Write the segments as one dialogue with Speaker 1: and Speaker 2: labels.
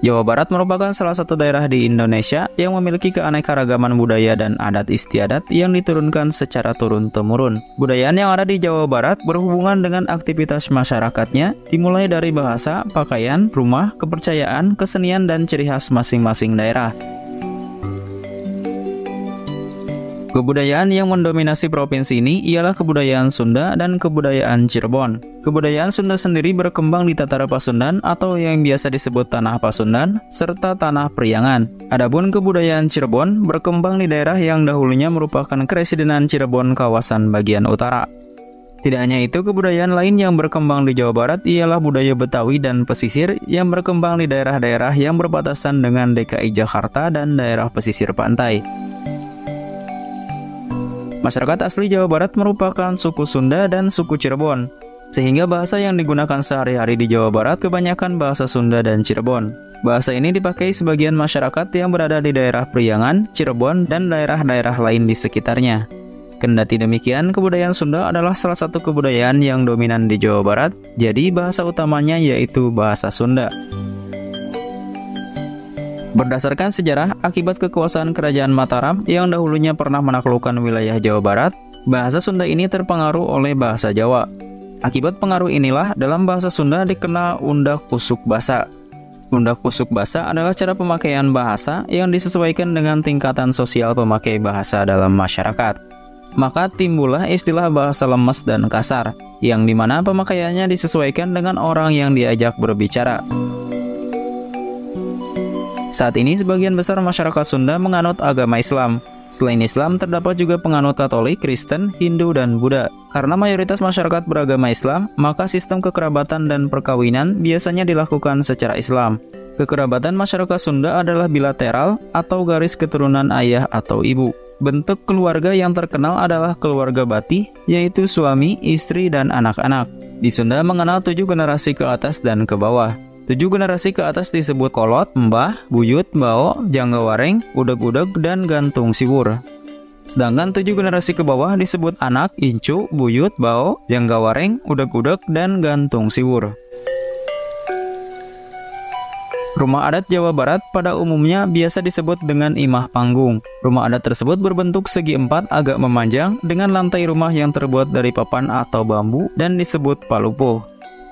Speaker 1: Jawa Barat merupakan salah satu daerah di Indonesia yang memiliki keanekaragaman budaya dan adat istiadat yang diturunkan secara turun-temurun. Budayaan yang ada di Jawa Barat berhubungan dengan aktivitas masyarakatnya, dimulai dari bahasa, pakaian, rumah, kepercayaan, kesenian, dan ciri khas masing-masing daerah. Kebudayaan yang mendominasi provinsi ini ialah kebudayaan Sunda dan kebudayaan Cirebon. Kebudayaan Sunda sendiri berkembang di Tatara Pasundan atau yang biasa disebut Tanah Pasundan, serta Tanah Priangan. Adapun kebudayaan Cirebon berkembang di daerah yang dahulunya merupakan Kresidenan Cirebon kawasan bagian utara. Tidak hanya itu, kebudayaan lain yang berkembang di Jawa Barat ialah budaya Betawi dan pesisir yang berkembang di daerah-daerah yang berbatasan dengan DKI Jakarta dan daerah pesisir pantai. Masyarakat asli Jawa Barat merupakan suku Sunda dan suku Cirebon, sehingga bahasa yang digunakan sehari-hari di Jawa Barat kebanyakan bahasa Sunda dan Cirebon. Bahasa ini dipakai sebagian masyarakat yang berada di daerah Priangan, Cirebon, dan daerah-daerah lain di sekitarnya. Kendati demikian, kebudayaan Sunda adalah salah satu kebudayaan yang dominan di Jawa Barat, jadi bahasa utamanya yaitu bahasa Sunda. Berdasarkan sejarah, akibat kekuasaan Kerajaan Mataram yang dahulunya pernah menaklukkan wilayah Jawa Barat, bahasa Sunda ini terpengaruh oleh bahasa Jawa. Akibat pengaruh inilah, dalam bahasa Sunda dikenal undak kusuk basa. Undak kusuk basa adalah cara pemakaian bahasa yang disesuaikan dengan tingkatan sosial pemakai bahasa dalam masyarakat. Maka timbullah istilah bahasa lemes dan kasar, yang dimana pemakaiannya disesuaikan dengan orang yang diajak berbicara. Saat ini sebagian besar masyarakat Sunda menganut agama Islam. Selain Islam, terdapat juga penganut Katolik, Kristen, Hindu, dan Buddha. Karena mayoritas masyarakat beragama Islam, maka sistem kekerabatan dan perkawinan biasanya dilakukan secara Islam. Kekerabatan masyarakat Sunda adalah bilateral atau garis keturunan ayah atau ibu. Bentuk keluarga yang terkenal adalah keluarga Bati, yaitu suami, istri, dan anak-anak. Di Sunda mengenal 7 generasi ke atas dan ke bawah. 7 generasi ke atas disebut kolot, mbah, buyut, bao, jangga wareng, udeg-udeg, dan gantung siwur. Sedangkan 7 generasi ke bawah disebut anak, incu, buyut, bao, jangga wareng, udeg-udeg, dan gantung siwur. Rumah adat Jawa Barat pada umumnya biasa disebut dengan imah panggung. Rumah adat tersebut berbentuk segi empat agak memanjang dengan lantai rumah yang terbuat dari papan atau bambu dan disebut palupuh.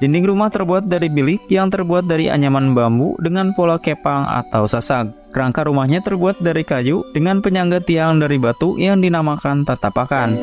Speaker 1: Dinding rumah terbuat dari bilik yang terbuat dari anyaman bambu dengan pola kepang atau sasag. Kerangka rumahnya terbuat dari kayu dengan penyangga tiang dari batu yang dinamakan tatapakan.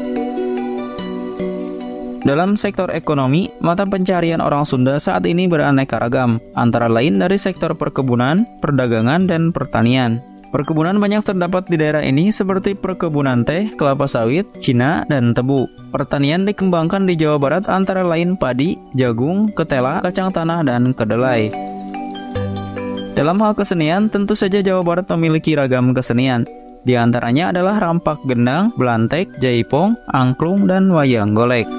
Speaker 1: Dalam sektor ekonomi, mata pencarian orang Sunda saat ini beraneka ragam, antara lain dari sektor perkebunan, perdagangan, dan pertanian. Perkebunan banyak terdapat di daerah ini seperti perkebunan teh, kelapa sawit, cina, dan tebu. Pertanian dikembangkan di Jawa Barat antara lain padi, jagung, ketela, kacang tanah, dan kedelai. Dalam hal kesenian, tentu saja Jawa Barat memiliki ragam kesenian. Di antaranya adalah rampak gendang, belantek, jaipong, angklung, dan wayang golek.